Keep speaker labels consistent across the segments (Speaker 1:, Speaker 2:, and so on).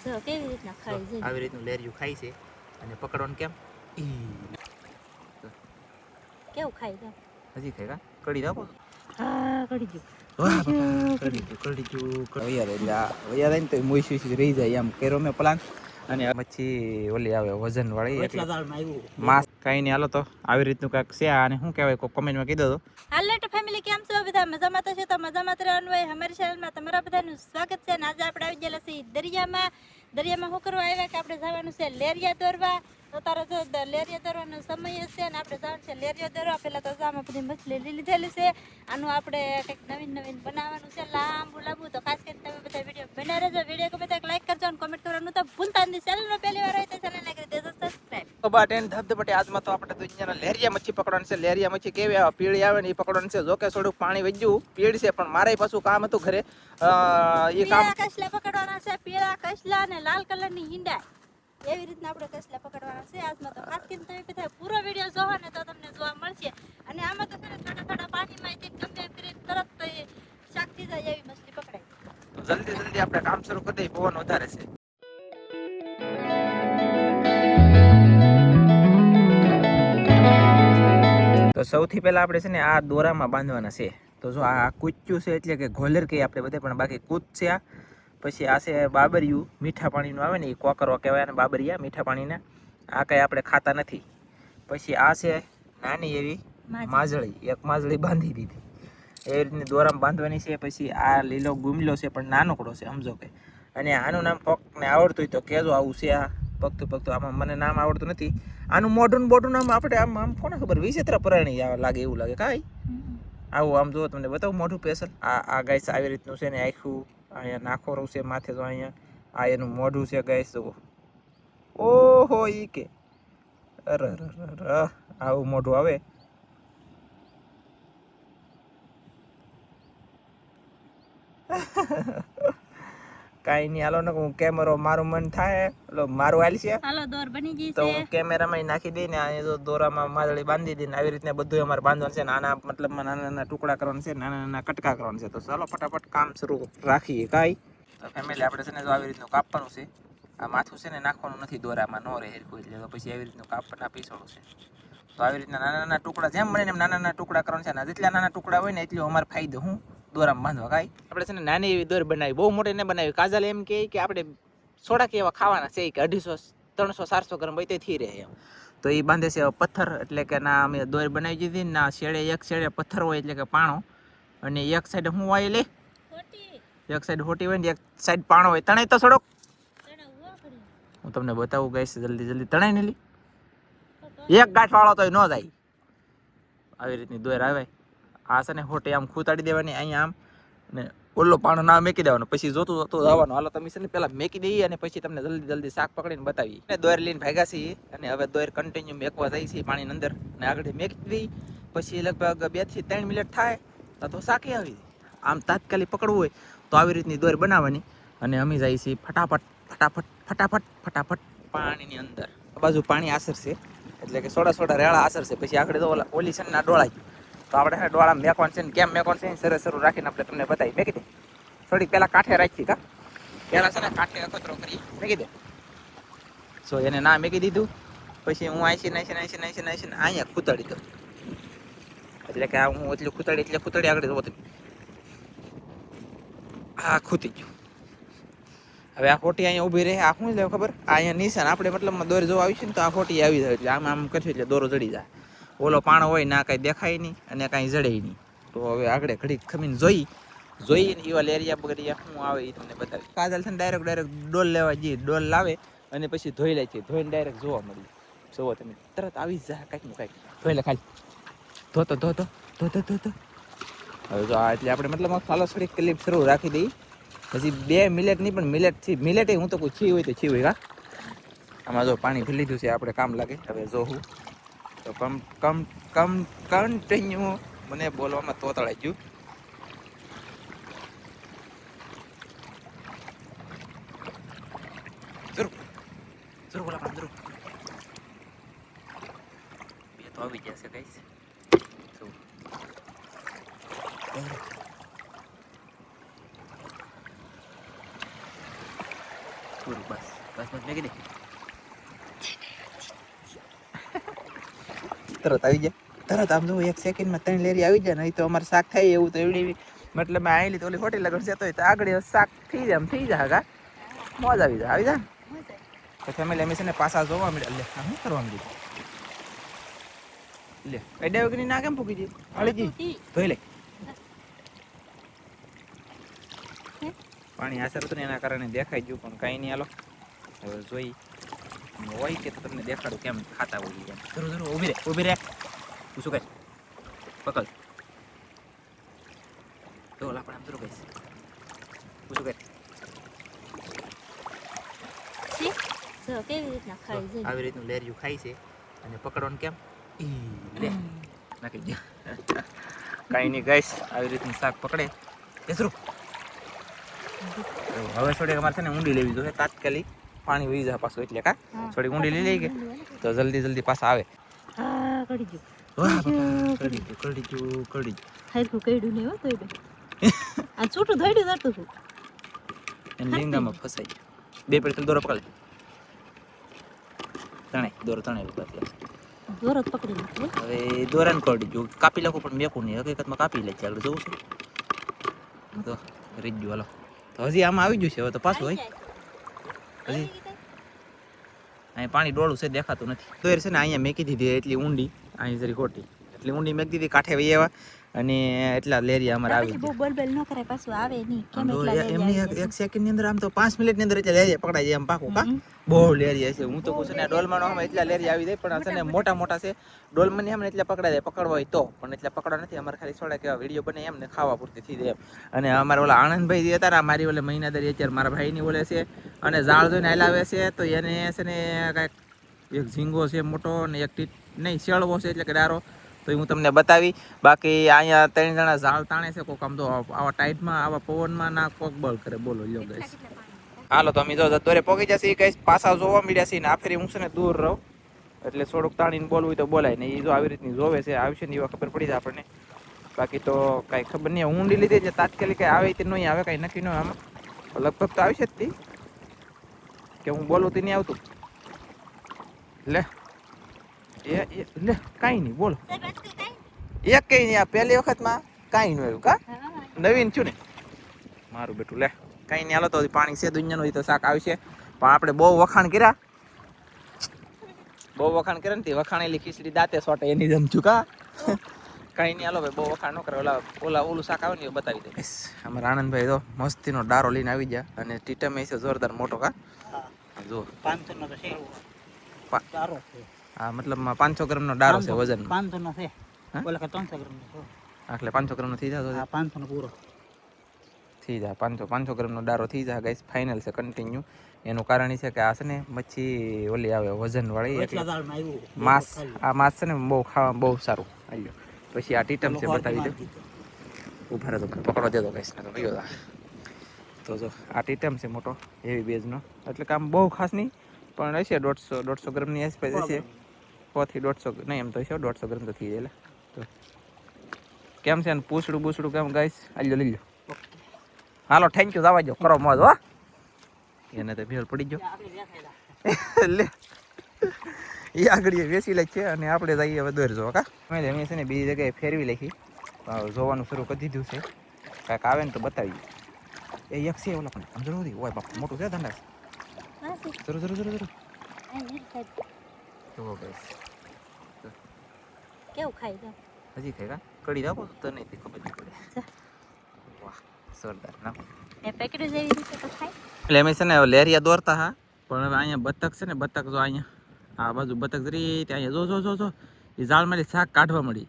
Speaker 1: જો કેવી રીતના ખાઈ છે
Speaker 2: આવી રીતનું લેરિયું ખાય છે અને પકડવાનું કેમ
Speaker 1: કેવું ખાઈ છે
Speaker 2: હજી ખાય કા કડી આપો
Speaker 1: હા કરી દઉં
Speaker 2: વાહ બાપા કડી ગયું વૈયા ને તો મોઈ રહી જાય એમ કેરો મેં પ્લાન અને પછી ઓલી આવે વજન વાળી માસ કઈ નહીં હાલો તો આવી રીતનું કાંઈક છે અને શું કહેવાય કોઈ કમેન્ટમાં કીધો તો
Speaker 1: હાલો તો ફેમિલી કેમ છો બધા મજામાં તો છે તો મજામાં જ રહેવાનું હોય અમારી ચેનલમાં તમારા બધાનું સ્વાગત છે અને આજે આપણે આવી ગયેલા છીએ દરિયામાં શું કરવા આવ્યા કે આપણે જવાનું છે લેરિયા દોરવા તો તારે જો લેરિયા દોરવાનો સમય છે અને આપણે જવાનું છે લેરિયા દોરવા પહેલાં તો આમાં બધી મછલી લીધેલી છે આનું આપણે કંઈક નવીન બનાવવાનું છે લાંબુ તો ખાસ કરીને તમે બધા વિડીયો બના રહેજો વિડીયો ગમે તો લાઈક કરજો અને કોમેન્ટ કરવાનું તો ભૂલતા નથી ચેનલમાં પહેલી વાર હોય તો ચેનલને કરી દેજો સબસ્ક્રાઇબ
Speaker 2: બાટેન ધબધબટે આજમાં તો આપણે તો અહીંયા લેરિયા મચ્છી પકડવાની છે લેરિયા મચ્છી કેવી આવે પીળી આવે ને એ પકડવાની છે જોકે થોડુંક પાણી વધ્યું પીળ છે પણ મારે પાછું કામ હતું ઘરે એ કામ
Speaker 1: કસલા પકડવાના છે પીળા કસલા અને લાલ કલરની ઈંડા એવી રીતના આપણે કસલા પકડવાના છે આજમાં તો ખાસ કરીને તમે બધા પૂરો વિડીયો જોવો ને તો તમને જોવા મળશે અને આમાં તો થોડા પાણીમાં ગમે કરી તરત શાક થઈ જાય એવી મછલી પકડાય
Speaker 2: તો જલ્દી આપણે કામ શરૂ કરી દઈએ પવન વધારે છે તો સૌથી પહેલા આપણે છે ને આ દોરામાં બાંધવાના છે તો જો આ કૂચ્યું છે એટલે કે ઘોલેર કહીએ આપણે બધે પણ બાકી કૂચ છે આ પછી આ છે બાબરિયું મીઠા પાણીનું આવે ને એ કોકરો કહેવાય ને બાબરિયા મીઠા પાણીના આ કંઈ આપણે ખાતા નથી પછી આ છે નાની એવી માજળી એક માજળી બાંધી દીધી એવી રીતની દોરામાં બાંધવાની છે પછી આ લીલો ગુમલો છે પણ નાનકડો છે સમજો કે અને આનું નામ કોકને આવડતું હોય તો કહેજો આવું છે આ પગતું આમાં મને નામ આવડતું નથી આનું મોઢું નામ આપણે આમ કોને ખબર વિચિત્ર પ્રાણી લાગે એવું લાગે કાંઈ આવું આમ જુઓ તમને બતાવું મોઢું પેસલ આ ગાય આવી રીતનું છે ને આખું અહીંયા નાખોરું છે માથે તો અહીંયા આ એનું મોઢું છે ગાય જુઓ ઓહો ઈ કે અરે આવું મોઢું આવે કાઈ નહીં હાલો ને હું કેમેરો મારું મન થાય એટલે મારું હાલ છે
Speaker 1: હાલો દોર બની ગઈ
Speaker 2: તો
Speaker 1: છે
Speaker 2: હું કેમેરામાં નાખી દઈને આ જો દોરામાં માદળી બાંધી દઈને આવી રીતના બધું અમારે બાંધવાનું છે નાના મતલબમાં નાના ટુકડા કરવાના છે નાના કટકા કરવાના છે તો ચાલો ફટાફટ કામ શરૂ રાખીએ કાંઈ તો ફેમિલી આપણે છે ને જો આવી રીતનું કાપવાનું છે આ માથું છે ને નાખવાનું નથી દોરામાં ન રહે હેરખું એટલે તો પછી આવી રીતનું કાપના પીસવાનું છે તો આવી રીતના નાના ટુકડા જેમ બને એમ નાના ટુકડા કરવાના છે ને જેટલા નાના ટુકડા હોય ને એટલું અમારે ફાયદો હું દોરામાં બાંધવા કાંઈ આપણે છે ને નાની એવી દોર બનાવી બહુ મોટી ને બનાવી કાજલ એમ કે આપણે સોડા એવા ખાવાના છે કે 250 300 400 ગ્રામ હોય તેથી રહે એમ તો એ બાંધે છે પથ્થર એટલે કે ના અમે દોર બનાવી દીધી ને ના છેડે એક છેડે પથ્થર હોય એટલે કે પાણો અને એક સાઈડ હું હોય લે એક સાઈડ હોટી હોય ને એક સાઈડ પાણો હોય તણાઈ તો થોડોક હું તમને બતાવું ગઈશ જલ્દી તણાઈ ને લી એક ગાંઠ વાળો તો ન જાય આવી રીતની દોર આવે આ છે ને હોટી આમ ખૂતાડી દેવાની અહીંયા આમ ને ઓલો પાણો ના મેકી દેવાનો પછી જોતું જવાનું હાલો તમે છે ને પેલા મેકી દઈએ અને પછી તમને જલ્દી શાક પકડીને બતાવીએ દોર લઈને ભાગ્યા છીએ અને હવે દોર કન્ટિન્યુ મેકવા જાય છે પાણીની અંદર અને આગળ મેકી દઈ પછી લગભગ 2 થી 3 મિનિટ થાય તો શાકે આવી આમ તાત્કાલિક પકડવું હોય તો આવી રીતની દોર બનાવવાની અને અમે જઈએ છીએ ફટાફટ પાણીની અંદર આ બાજુ પાણી આસર છે એટલે કે સોડા રેળા આસર છે પછી આગળ તો ઓલી છે ના ડોળાય તો આપણે ડોળા મેકવાનું છે ને કેમ મેકવાનું છે સરસ રાખીને આપણે તમને બતાવી મેકી દે થોડીક પહેલાં કાંઠે રાખી કા પહેલાં છે ને કાંઠે અખતરો કરી મેકી દે સો એને ના મેકી દીધું પછી હું નાઈશી અહીંયા ખૂતાડી દઉં એટલે કે હું એટલું ખૂતાડી આગળ જવો હા ખૂતી ગયું હવે આ ખોટી અહીંયા ઊભી રહે આ શું લેવું ખબર આ અહીંયા નિશાન આપણે મતલબમાં દોર જોવા આવી છે ને તો આ ખોટી આવી જાય એટલે આમ કરશું એટલે દોરો જડી જાય ઓલો પાણો હોય ના કાંઈ દેખાય નહીં અને કાંઈ જડે નહીં તો હવે આગળ ઘડી ખમીને જોઈએ ને એવા લેરિયા બગરિયા શું આવે એ તમને બતાવી કાજલ છે ને ડાયરેક્ટ ડોલ લેવા જઈએ ડોલ લાવે અને પછી ધોઈ લે છે ધોઈને ડાયરેક્ટ જોવા મળી જોવો તમે તરત આવી જ જાય કાંઈક ધોઈ લે ખાલી ધોતો હવે જો આ એટલે આપણે મતલબ ખાલો થોડીક ક્લિપ શરૂ રાખી દઈ પછી 2 મિનિટ નહીં પણ મિલેટ હું તો કોઈ છી હોય તો છી હોય હા આમાં જો પાણી ભરી લીધું છે આપણે કામ લાગે હવે જોવું તો કન્ટિન્યુ મને બોલવામાં તોતળાઈ ગયું જરૂર બોલા પણ જરૂર બે તો આવી જશે કઈશ પૂરું બસ બસ બસ મેગી દે તરત આવી જાય તરત આમ જો 1 સેકન્ડમાં 3 લેરી આવી જાય ને એ તો અમારે શાક થાય એવું તો એવડી મતલબ મેં આવેલી તો ઓલી હોટેલ લગન છે તો આગળ શાક થઈ જાય આમ થઈ જાય હા મોજ આવી જાય તો ફેમિલી અમે છે ને પાછા જોવા મળે લે શું કરવા મળ્યું લે કઈ વગરની ના કેમ ફૂકી દી અળીજી ધોઈ લે પાણી આસર હતું ને એના કારણે દેખાઈ ગયું પણ કઈ નહીં હાલો હવે જોઈ હોય કે તો તમને દેખાડું કેમ ખાતા હોય એમ જરૂર જરૂર ઊભી રે તું શું કહે પકડ તો આપણે આમ જરૂર કહીશ તું શું કહે
Speaker 1: કેવી રીતના ખાઈ જાય
Speaker 2: આવી રીતનું લેરિયું ખાય છે અને પકડવાનું કેમ લે નાખી દે કઈ નહીં ગાઈસ આવી રીતનું શાક પકડે કેસરું હવે થોડીક અમારે છે ને ઊંડી લેવી જોઈએ તાત્કાલિક પાણી વહી જાય પાછું એટલે કા થોડી ઊંડી લઈ લઈ કે તો જલ્દી પાછા આવે
Speaker 1: હા કડી ગયું
Speaker 2: કડી ગયું
Speaker 1: હારખું કઈડું નહીં હો તોય બે આ છૂટું ધડ્યું જતું હતું
Speaker 2: એને લીંગામાં ફસાઈ બે પેડ દોરો પકડ દોરો તણે
Speaker 1: દોરો પકડી લીધો
Speaker 2: હવે દોરાને કડી ગયું કાપી નાખું પણ મેકું નહીં હકીકતમાં કાપી લે છે આગળ જવું છે તો રીત ગયું હાલો તો હજી આમાં આવી ગયું છે હવે તો પાછું હોય હજી અહીં પાણી ડોળું છે દેખાતું નથી તો છે ને અહીંયા મેકી દીધી એટલી ઊંડી અહીં જરી ખોટી એટલી ઊંડી મેકી દીધી કાંઠે વહી આવ્યા અને એટલા લેરિયા અમારે આવી
Speaker 1: બહુ બલબલ ન કરે પાછું આવે નહીં કેમ એટલા
Speaker 2: એમની 1 સેકન્ડ ની અંદર આમ તો 5 મિનિટ ની અંદર એટલે લેરિયા પકડાઈ જાય આમ પાકું કા બહુ લેરિયા છે હું તો કહું છું ને ડોલમાં નો એટલા લેરિયા આવી જાય પણ છે ને મોટા છે ડોલમાં ની આમ એટલે પકડાઈ જાય પકડવા હોય તો પણ એટલે પકડવા નથી અમારે ખાલી થોડા કેવા વિડીયો બને એમ ને ખાવા પૂરતી થઈ જાય એમ અને અમારે ઓલા આનંદભાઈ હતા ને મારી ઓલે મહિનાદારી અત્યારે મારા ભાઈની ઓલે છે અને ઝાડ જોઈને હલાવે છે તો એને છે ને કાંઈક એક ઝીંગો છે મોટો ને એક નહીં શેળવો છે એટલે કે ડારો તો હું તમને બતાવી બાકી અહીંયા 3 જણા ઝાડ તાણે છે કોક આમ તો આવા ટાઈટમાં આવા પવનમાં ના કોક બળ કરે બોલો લ્યો ગાઈસ હાલો તો અમે જો દોરે પોગી જશે ગાઈસ પાછા જોવા મળ્યા છે ને આ ફેરી હું છે ને દૂર રહું એટલે થોડુંક તાણીને બોલવું તો બોલાય ને એ જો આવી રીતની જોવે છે આવશે ને એવા ખબર પડી જાય આપણને બાકી તો કાંઈ ખબર નહીં ઊંડી લીધી છે તાત્કાલિક કાંઈ આવે તે નહીં આવે કાંઈ નક્કી ન આમાં લગભગ તો આવશે જ તી કે હું બોલું તે નહીં આવતું લે લે કાંઈ નહીં બોલો એક કઈ નહીં આ પહેલી વખતમાં કાંઈ ન આવ્યું કા નવીન છું ને મારું બેટું લે કાંઈ નહીં હાલો તો પાણી છે દુનિયાનું તો શાક આવશે પણ આપણે બહુ વખાણ કર્યા ને તે વખાણેલી ખીચડી દાંતે સોટે એની જેમ ચૂકા કાંઈ નહીં હાલો ભાઈ બહુ વખાણ ન કરે ઓલું શાક આવે ને એ બતાવી દે અમારા આનંદભાઈ તો મસ્તીનો ડારો લઈને આવી ગયા અને ટીટમ છે જોરદાર મોટો કા જો 500 નો ડારો છે હા મતલબ 500 ગ્રામનો ડારો છે વજન
Speaker 3: 500 નો છે ઓલા 300 ગ્રામનો છે
Speaker 2: એટલે 500 ગ્રામનો થઈ જાય
Speaker 3: હા 500 નો પૂરો
Speaker 2: થઈ જાય 500 ગ્રામનો ડારો થઈ જાય ગાઈસ ફાઇનલ છે કન્ટિન્યુ એનું કારણ છે કે આ છે ને મચ્છી ઓલી આવે વજન વાળી એટલે માંસ આ માંસ છે ને બહુ ખાવા બહુ સારું આવ્યું પછી આ ટીટમ છે બતાવી દે ઉભા રહેતો પકડવા દેતો ગાઈસ ને તો ગયો તો જો આ ટીટમ છે મોટો હેવી બેઝનો એટલે કામ બહુ ખાસ નહીં પણ હશે 150 ગ્રામની આસપાસ હશે 100 થી 150 નહીં એમ તો હશે 150 ગ્રામ તો થઈ જાય તો કેમ છે ને પૂછડું કેમ ગાઈસ આલ્યો લઈ લો હાલો થેન્ક યુ જવા દો કરો મોજ હો એને તો ભેળ પડી ગયો લે એ આગળ વેચી લે છે અને આપણે જઈએ હવે દોર જોવા કા અમે છે ને બીજી જગ્યાએ ફેરવી લખી જોવાનું શરૂ કરી દીધું છે કાંઈક આવે ને તો બતાવીએ એ એક છે ઓલા પણ આમ જરૂરી હોય બાપ મોટું છે ધંધા જરૂર જુઓ ગાઈસ
Speaker 1: કેવું ખાઈ જાવ
Speaker 2: હજી ખાઈ કા કડી રાખો તો નહીં ખબર નહીં પડે વાહ જોરદાર ના
Speaker 1: એ પેકેટ જેવી રીતે તો ખાય
Speaker 2: એટલે અમે છે ને લેરિયા દોરતા હા પણ હવે અહીંયા બતક છે ને બતક જો અહીંયા આ બાજુ બતક જરી અહીંયા જો એ ઝાડમાંથી શાક કાઢવા મળી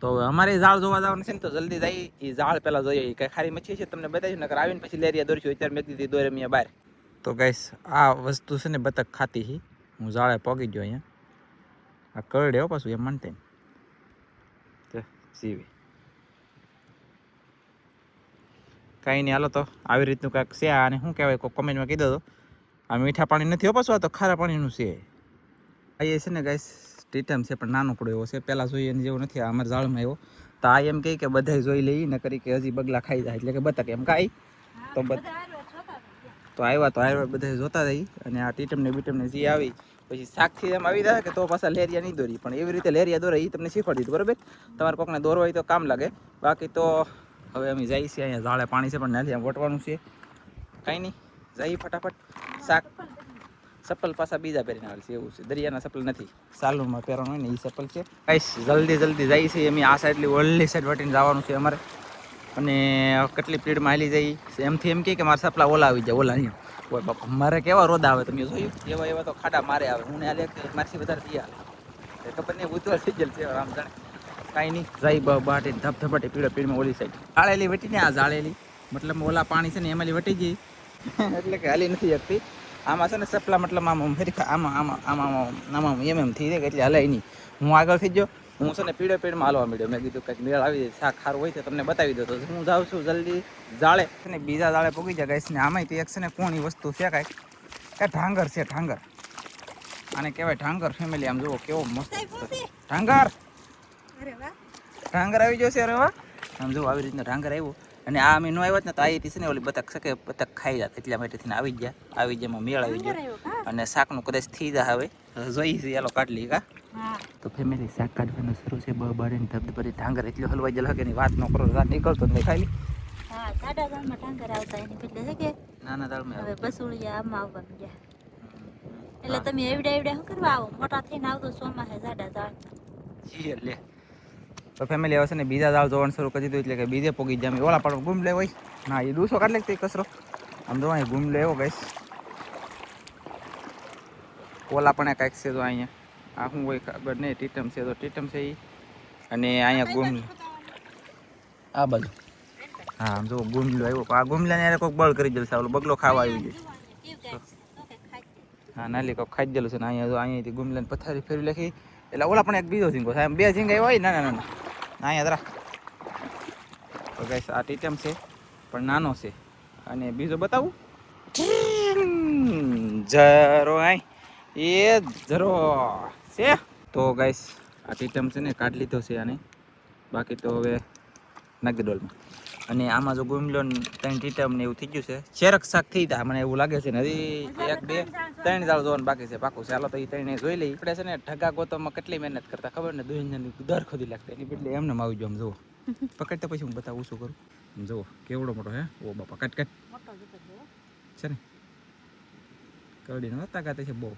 Speaker 2: તો હવે અમારે ઝાડ જોવા જવાનું છે ને તો જલ્દી જઈ એ ઝાડ પહેલાં જોઈએ કઈ ખારી મચ્છી છે તમને બતાવ્યું ને આવીને પછી લેરિયા દોરશું અત્યારે મેં દીધી દોરે મેં બહાર તો ગાઈસ આ વસ્તુ છે ને બતક ખાતી હી હું ઝાડે પોગી ગયો અહીંયા આ કરડે હો પાછું એમ માનતે સીવી કાંઈ નહીં હાલો તો આવી રીતનું કાંઈક છે અને શું કહેવાય કોઈ કમેન્ટમાં કીધો તો આ મીઠા પાણી નથી હો પાછું આ તો ખારા પાણીનું છે આ એ છે ને ગાઈસ ટીટમ છે પણ નાનકડો એવો છે પહેલાં જોઈએ એની જેવું નથી અમારા ઝાડમાં એવો તો આ એમ કહે કે બધા જોઈ લઈએ ને કરી કે હજી બગલા ખાઈ જાય એટલે કે બતક એમ કાંઈ તો તો આવ્યા બધા જોતા જઈ અને આ ટીટમને જે આવી પછી શાકથી એમ આવી જાય કે તો પાછા લેરિયા નહીં દોરી પણ એવી રીતે લેરિયા દોરે એ તમને શીખવાડી દીધું બરાબર. તમારે કોકને દોરવા હોય તો કામ લાગે. બાકી તો હવે અમે જઈએ છીએ, અહીંયા ઝાડે પાણી છે પણ નથી, આમ વટવાનું છે. કાંઈ નહીં, જઈએ ફટાફટ. શાક ચપ્પલ પાછા બીજા પહેરીને આવે છે એવું છે, દરિયાના ચપ્પલ નથી, સાલુનમાં પહેરવાનું હોય ને એ ચપ્પલ છે. કાંઈ જલ્દી જઈએ છીએ અમે. આ સાઈડની ઓલ્લી સાઈડ વટીને જવાનું છે અમારે. અને કેટલી સ્પીડમાં હાલી જઈ એમથી એમ કે મારા સપલા ઓલા આવી જાય, ઓલા અહીંયા ઓય બાપા મારે કેવા રોદા આવે તમે જોયું, એવા તો ખાડા મારે આવે. હું હાલે મારથી વધારે દી હાલે ખબર નહીં ઉતવાર થઈ ગયેલ છે આમ જાણે. કાંઈ નહીં, જઈ બાટી ધબધબાટી પીળમાં ઓલી સાઈડ જાળેલી વટીને આ જાળેલી મતલબ ઓલા પાણી છે ને એમાંથી વટી ગઈ એટલે કે હાલી નથી શકતી. આમાં છે ને સપલા મતલબ આમ ફેરી આમાં એમ થઈ જાય એટલે હલાય નહીં. હું આગળ થઈ ગયો, હું છે ને પીળમાં હાલવા મળ્યો. મેં કીધું કંઈક મેળ આવી જાય, શાક સારું હોય તો તમને બતાવી દો. તો હું જાઉં છું જલ્દી જાળે ને બીજા જાળે પગી જાય ગાઈસ ને. આમાંય તો એક છે ને કોની વસ્તુ છે કાંઈ ઢાંગર છે, ઢાંગર આને કહેવાય ઢાંગર ફેમિલી. આમ જુઓ કેવો મસ્ત ઢાંગર, ઢાંગર આવી જશે. અરે વાહ, આમ જુઓ આવી રીતના ઢાંગર આવ્યું. અને આ અમે ન આવ્યા ને તો આ છે ને ઓલી બતક શકે બતક ખાઈ જાય એટલા માટેથી આવી ગયા એમાં મેળ આવી ગયો. અને શાકનું કદાચ થઈ જાય હવે જોઈ છે એલો કાઢલી કા. તો ફેમિલી શાક કાઢવાનું શરૂ છે. બળીને ધબધબરી ઢાંગર એટલું હલવાઈ જલા કે વાત ન કરો, રાત નીકળતો જ નહીં ખાલી.
Speaker 1: હા, સાડા દાળમાં ઢાંગર આવતા એની બદલે છે કે
Speaker 2: નાના દાળમાં
Speaker 1: હવે બસુળિયા આમાં આવવાનું ગયા. એટલે તમે એવડા શું કરવા આવો? મોટા થઈને આવતો ચોમાસે સાડા દાળ.
Speaker 2: જી લે. તો ફેમિલી હવે છે ને બીજા દાળ જોવાનું શરૂ કરી દીધું એટલે કે બીજે પોગી જાય. ઓલા પણ ગુમ લે હોય ના એ દૂસો કાઢ લે કચરો. આમ જો અહીં ગુમ લે એવો ગઈશ. ઓલા પણ કાંઈક છે તો અહીંયા આ શું હોય ખબર નહીં, ટીટમ છે તો ટીટમ છે એ. અને અહીંયા ગુમ આ બાજુ હા આમ જો ગુમલો આવ્યો. આ ગુમલાને યાર કોઈક બળ કરી દેશે, ઓલો બગલો ખાવા આવી જાય. હા નાલી કોઈક ખાઈ ગયેલું છે ને. અહીંયા જો અહીંયાથી ગુમલાને પથારી ફેરવી લખી એટલે ઓલા પણ એક બીજો ઝીંગો થાય. બે ઝીંગા એવા હોય નાના અહીંયા જરા. તો ગાઈસ આ ટીટમ છે પણ નાનો છે. અને બીજો બતાવું જરો આય એ જરો છે. તો ગાઈસ આ ટીટમ છે ને કાઢ લીધો છે આને. બાકી તો હવે નાખી ડોલમાં. અને આમાં જો ગુમલો ત્રણ ટીટમ ને એવું થઈ ગયું છે. શેરક શાક થઈ જાય મને એવું લાગે છે ને. હજી 1 2 3 દાળ જોવાનું બાકી છે પાકું છે. હાલો તો એ ત્રણે જોઈ લઈએ. આપણે છે ને ઢગા ગોતવામાં કેટલી મહેનત કરતા ખબર ને, દુનિયાની દર ખોદી લાગતા એની બદલે એમને આવી જાવ. આમ જુઓ પકડતા પછી હું બતાવું શું કરું. જુઓ કેવડો મોટો હે. ઓ બાપા કટ છે ને કડી નો તાકાત છે બહુ.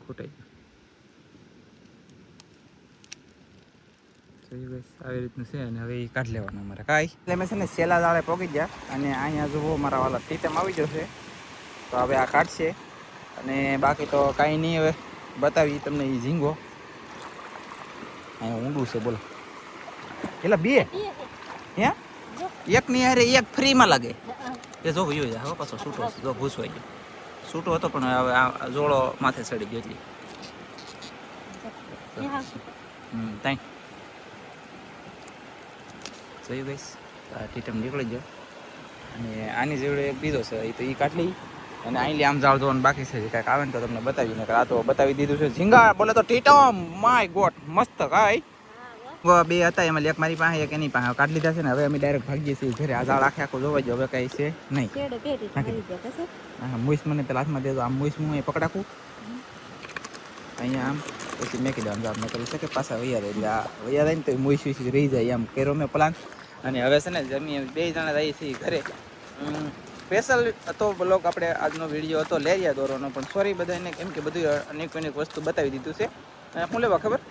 Speaker 2: ખોટાઈ આવી રીતનું છે. અને હવે એ કાઢી લેવાનું અમારે કાંઈ. એટલે મેં છે ને સેલા દાળે પોગી ગયા. અને અહીંયા જુઓ મારા વાલા ટીટમ આવી જશે તો હવે આ કાઢશે. અને બાકી તો કાંઈ નહીં. હવે બતાવી તમને એ ઝીંગો અહીંયા ઊંડું છે બોલો. એટલે બે હે એક ની હારે એક ફ્રીમાં લાગે એ જો ગયો જાય. હવે પાછો છૂટો જો ઘૂસવાઈ ગયો. છૂટો હતો પણ હવે આ જોડો માથે ચડી ગયો એટલી. થેન્ક જોયું ગઈશ. આ ટીટમ નીકળી ગયો. અને આની જેવડે એક બીજો છે એ તો એ કાઢી. અને અહીં આમ જાળ જોવાનું બાકી છે. કાંઈક આવે ને તો તમને બતાવીને આ તો બતાવી દીધું છે. ઝીંગા બોલે તો ટીટમ માય ગોટ મસ્ત કાંઈ. બે હતા એમાં એક મારી પાસે એક એની પાસે કાઢી લીધા છે ને. હવે અમે ડાયરેક્ટ ભાગીએ છીએ ઘરે. આ જાળ આખે જોવા જો હવે કઈ છે નહીં. હા મુઈસ મને પેલા હાથમાં દેજો. આમ મુઈસ હું પકડાકું અહીંયા આમ પછી મેં કીધું આમ મેં કરી શકે પાછા વૈયા રહે. એટલે આ વૈયા રહે ને તો મુઈસ વીસ રહી જાય એમ કર્યો મેં પ્લાન. અને હવે છે ને જમીએ 2 જણા જઈએ છીએ ઘરે. સ્પેશિયલ હતો બ્લોગ આપણે આજનો વિડીયો હતો લેરિયા દોરવાનો. પણ સોરી બધાને કેમ કે બધું અનેક વસ્તુ બતાવી દીધું છે. શું લેવા ખબર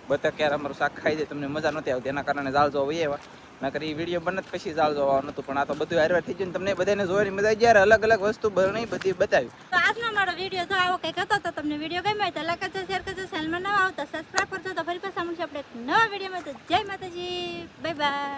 Speaker 2: બતા ક્યારે અમારું શાક ખાઈ જાય તમને મજા નહોતી આવતી એના કારણે જાળ જોવા વહી આવ્યા. મેં કરી વિડીયો બને પછી જાળ જોવા નહોતું પણ આ તો બધું હારવાર થઈ ગયું. તમને બધાને જોવાની મજા આવી જાય. અલગ અલગ વસ્તુ બની બધી બતાવી.
Speaker 1: તો આજનો મારો વિડીયો જો આવો કંઈક હતો તો તમને વિડીયો ગમ્યો તો લાઈક કરજો, શેર કરજો, ચેનલમાં નવા આવતા સબસ્ક્રાઇબ કરજો. તો ફરી પાછા મળશે આપણે નવા વિડીયોમાં. તો જય માતાજી, બાય બાય.